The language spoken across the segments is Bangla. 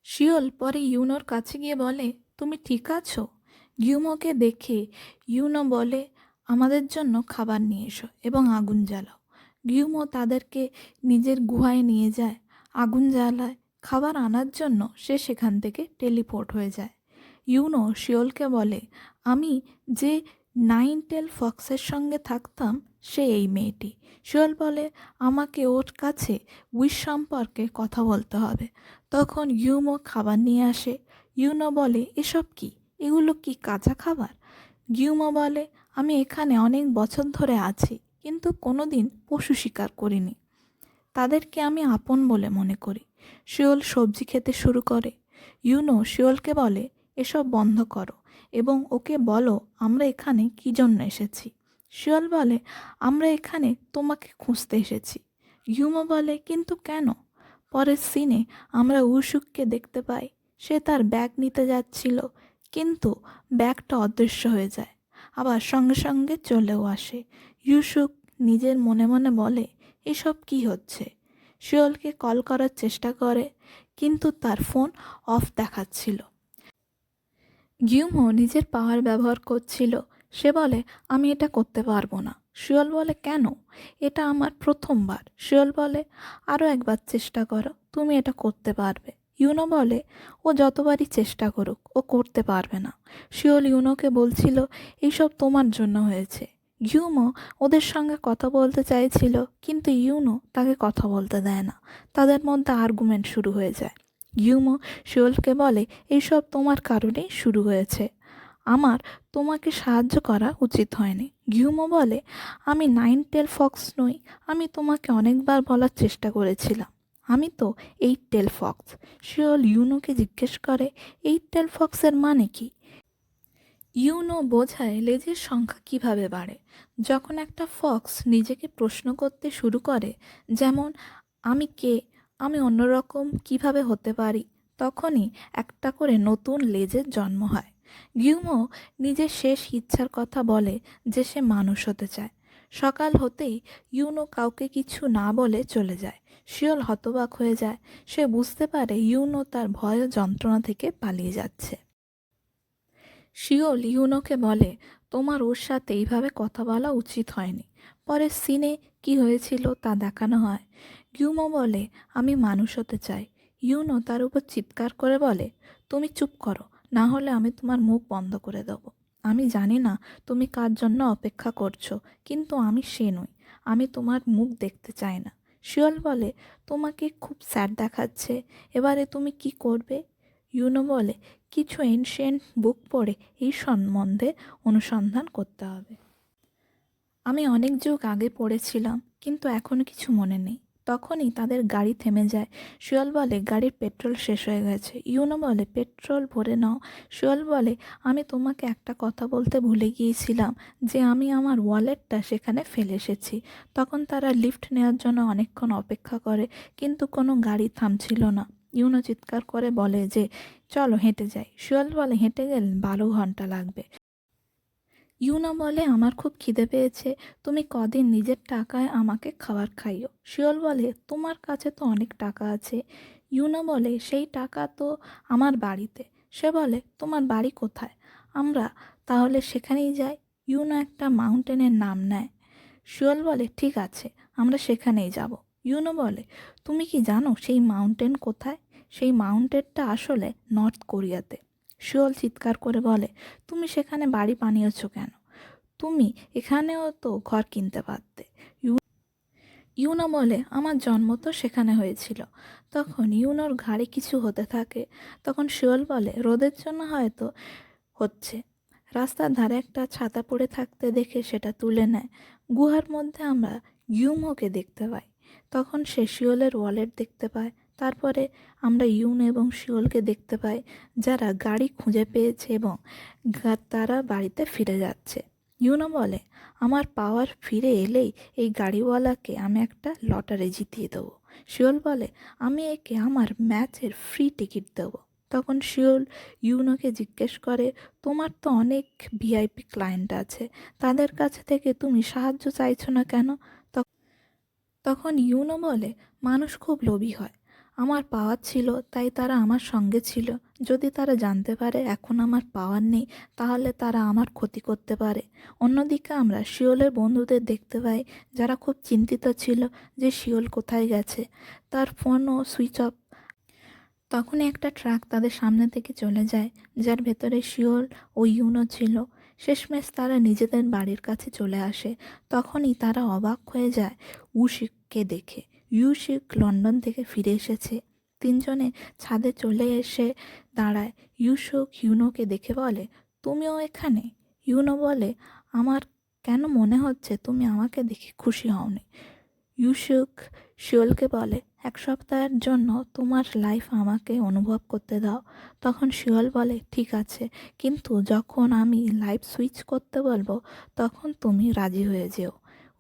শিওল পরে ইউনোর কাছে গিয়ে বলে, তুমি ঠিক আছো? গিউমোকে দেখে ইউনো বলে, আমাদের জন্য খাবার নিয়ে এসো এবং আগুন জ্বালাও। গিউমো তাদেরকে নিজের গুহায় নিয়ে যায়, আগুন জ্বালায়। খাবার আনার জন্য সে সেখান থেকে টেলিপোর্ট হয়ে যায়। ইউনো শিওলকে বলে, আমি যে নাইন টেল ফক্সের সঙ্গে থাকতাম সে এই মেয়েটি। শিওল বলে, আমাকে ওর কাছে উইশ সম্পর্কে কথা বলতে হবে। তখন ইউনো খাবার নিয়ে আসে। ইউনো বলে, এসব কি? এগুলো কি কাঁচা খাবার? গিউমো বলে, আমি এখানে অনেক বছর ধরে আছি, কিন্তু কোনোদিন পশু শিকার করিনি। তাদেরকে আমি আপন বলে মনে করি। শিওল সবজি খেতে শুরু করে। ইউনো শিওলকে বলে, এসব বন্ধ করো এবং ওকে বলো আমরা এখানে কী জন্য এসেছি। শিওল বলে, আমরা এখানে তোমাকে খুঁজতে এসেছি। ইউমো বলে, কিন্তু কেন? পরের সিনে আমরা উশুককে দেখতে পাই। সে তার ব্যাগ নিতে যাচ্ছিল, কিন্তু ব্যাগটা অদৃশ্য হয়ে যায়, আবার সঙ্গে সঙ্গে চলেও আসে। ইউসুক নিজের মনে মনে বলে, এসব কি হচ্ছে? শিওলকে কল করার চেষ্টা করে, কিন্তু তার ফোন অফ দেখাচ্ছিল। গিউমো নিজের পাওয়ার ব্যবহার করছিল। সে বলে, আমি এটা করতে পারবো না। শিওল বলে, কেন? এটা আমার প্রথমবার। শিওল বলে, আরও একবার চেষ্টা করো, তুমি এটা করতে পারবে। ইউনো বলে, ও যতবারই চেষ্টা করুক ও করতে পারবে না। শিওল ইউনোকে বলছিল, এইসব তোমার জন্য হয়েছে। গিউমো ওদের সঙ্গে কথা বলতে চাইছিল, কিন্তু ইউনো তাকে কথা বলতে দেয় না। তাদের মধ্যে আর্গুমেন্ট শুরু হয়ে যায়। গিউমো শিওলকে বলে, এইসব তোমার কারণেই শুরু হয়েছে, আমার তোমাকে সাহায্য করা উচিত হয়নি। গিউমো বলে, আমি নাইন টেল ফক্স নই। আমি তোমাকে অনেকবার বলার চেষ্টা করেছিলাম, আমি তো এইট টেল ফক্স। শিওল ইউনোকে জিজ্ঞেস করে, এইট টেল ফক্সের মানে কি? ইউনো বোঝায় লেজের সংখ্যা কিভাবে বাড়ে। যখন একটা ফক্স নিজেকে প্রশ্ন করতে শুরু করে, যেমন আমি কে, আমি অন্যরকম কিভাবে হতে পারি, তখনই একটা করে নতুন লেজের জন্ম হয়। গিউমো নিজের শেষ ইচ্ছার কথা বলে যে সে মানুষ হতে চায়। সকাল হতেই ইউনো কাউকে কিছু না বলে চলে যায়। শিওল হতবাক হয়ে যায়। সে বুঝতে পারে ইউনো তার ভয় ও যন্ত্রণা থেকে পালিয়ে যাচ্ছে। শিওল ইউনোকে বলে, তোমার ওর সাথে এইভাবে কথা বলা উচিত হয়নি। পরে সিনে কি হয়েছিল তা দেখানো হয়। গিউমো বলে, আমি মানুষ হতে চাই। ইউনো তার উপর চিৎকার করে বলে, তুমি চুপ করো, না হলে আমি তোমার মুখ বন্ধ করে দেবো। আমি জানি না তুমি কার জন্য অপেক্ষা করছো, কিন্তু আমি সে নই। আমি তোমার মুখ দেখতে চাই না। শিওল বলে, তোমাকে খুব স্যাড দেখাচ্ছে, এবারে তুমি কি করবে? ইউনো বলে, কিছু এনশিয়েন্ট বুক পড়ে এই সম্বন্ধে অনুসন্ধান করতে হবে। আমি অনেক যুগ আগে পড়েছিলাম, কিন্তু এখনও কিছু মনে নেই। তখনই তাদের গাড়ি থেমে যায়। শিয়াল বলে, গাড়ির পেট্রোল শেষ হয়ে গেছে। ইউনো বলে, পেট্রোল ভরে নাও। শিয়াল বলে, আমি তোমাকে একটা কথা বলতে ভুলে গিয়েছিলাম, যে আমি আমার ওয়ালেটটা সেখানে ফেলে এসেছি। তখন তারা লিফট নেওয়ার জন্য অনেকক্ষণ অপেক্ষা করে, কিন্তু কোনো গাড়ি থামছিল না। ইউনো চিৎকার করে বলে যে, চলো হেঁটে যাই। শিয়াল বলে, হেঁটে গেলে 12 ঘন্টা লাগবে। ইউনো বলে, আমার খুব খিদে পেয়েছে, তুমি কদিন নিজের টাকায় আমাকে খাবার খাইও। শিওল বলে, তোমার কাছে তো অনেক টাকা আছে। ইউনো বলে, সেই টাকা তো আমার বাড়িতে। সে বলে, তোমার বাড়ি কোথায়? আমরা তাহলে সেখানেই যাই। ইউনো একটা মাউন্টেনের নাম নেয়। শিওল বলে, ঠিক আছে, আমরা সেখানেই যাব। ইউনো বলে, তুমি কি জানো সেই মাউন্টেন কোথায়? সেই মাউন্টেনটা আসলে নর্থ কোরিয়াতে। শিওল চিৎকার করে বলে, তুমি সেখানে বাড়ি বানিয়েছো কেন? তুমি এখানেও তো ঘর কিনতে পারতে। ইউনো বলে, আমার জন্ম তো সেখানে হয়েছিল। তখন ইউনোর ঘাড়ে কিছু হতে থাকে। তখন শিওল বলে, রোদের জন্য হয়তো হচ্ছে। রাস্তার ধারে একটা ছাতা পড়ে থাকতে দেখে সেটা তুলে নেয়। গুহার মধ্যে আমরা ইউমোকে দেখতে পাই। তখন সে শিওলের ওয়ালেট দেখতে পায়। তারপরে আমরা ইউন এবং শিওলকে দেখতে পাই, যারা গাড়ি খুঁজে পেয়েছে এবং তারা বাড়িতে ফিরে যাচ্ছে। ইউনো বলে, আমার পাওয়ার ফিরে এলেই এই গাড়িওয়ালাকে আমি একটা লটারি জিতিয়ে দেবো। শিওল বলে, আমি একে আমার ম্যাচের ফ্রি টিকিট দেবো। তখন শিওল ইউনোকে জিজ্ঞেস করে, তোমার তো অনেক ভিআইপি ক্লায়েন্ট আছে, তাদের কাছে থেকে তুমি সাহায্য চাইছো না কেন? তখন ইউনো বলে, মানুষ খুব লোভী হয়, আমার পাওয়ার ছিল তাই তারা আমার সঙ্গে ছিল। যদি তারা জানতে পারে এখন আমার পাওয়ার নেই তাহলে তারা আমার ক্ষতি করতে পারে। অন্যদিকে আমরা শিওলের বন্ধুদের দেখতে পাই যারা খুব চিন্তিত ছিল যে শিওল কোথায় গেছে। তার ফোনও সুইচ অফ। তখনই একটা ট্রাক তাদের সামনে থেকে চলে যায়, যার ভেতরে শিওল ও ইউনো ছিল। শেষমেশ তারা নিজেদের বাড়ির কাছে চলে আসে। তখনই তারা অবাক হয়ে যায় ইউশিককে দেখে। ইউশিক লন্ডন থেকে ফিরে এসেছে। তিনজনে ছাদে চলে এসে দাঁড়ায়। ইউসুক ইউনোকে দেখে বলে, তুমিও এখানে? ইউনো বলে, আমার কেন মনে হচ্ছে তুমি আমাকে দেখে খুশি হওনি? ইউসুক শিওলকে বলে, এক সপ্তাহের জন্য তোমার লাইফ আমাকে অনুভব করতে দাও। তখন শিওল বলে, ঠিক আছে, কিন্তু যখন আমি লাইফ সুইচ করতে বলবো তখন তুমি রাজি হয়ে যেও।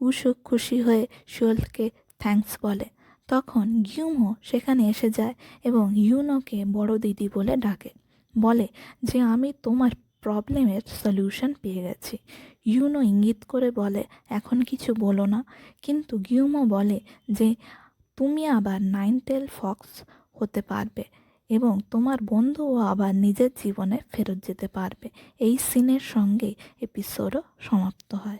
ইউসুক খুশি হয়ে শিওলকে থ্যাঙ্কস বলে। তখন গিউমো সেখানে এসে যায় এবং ইউনোকে বড় দিদি বলে ডাকে। বলে যে আমি তোমার প্রবলেমের সলিউশন পেয়ে গেছি। ইউনো ইঙ্গিত করে বলে, এখন কিছু বলো না। কিন্তু গিউমো বলে যে তুমি আবার নাইনটেল ফক্স হতে পারবে এবং তোমার বন্ধুও আবার নিজের জীবনে ফেরত যেতে পারবে। এই সিনের সঙ্গে এপিসোডও সমাপ্ত হয়।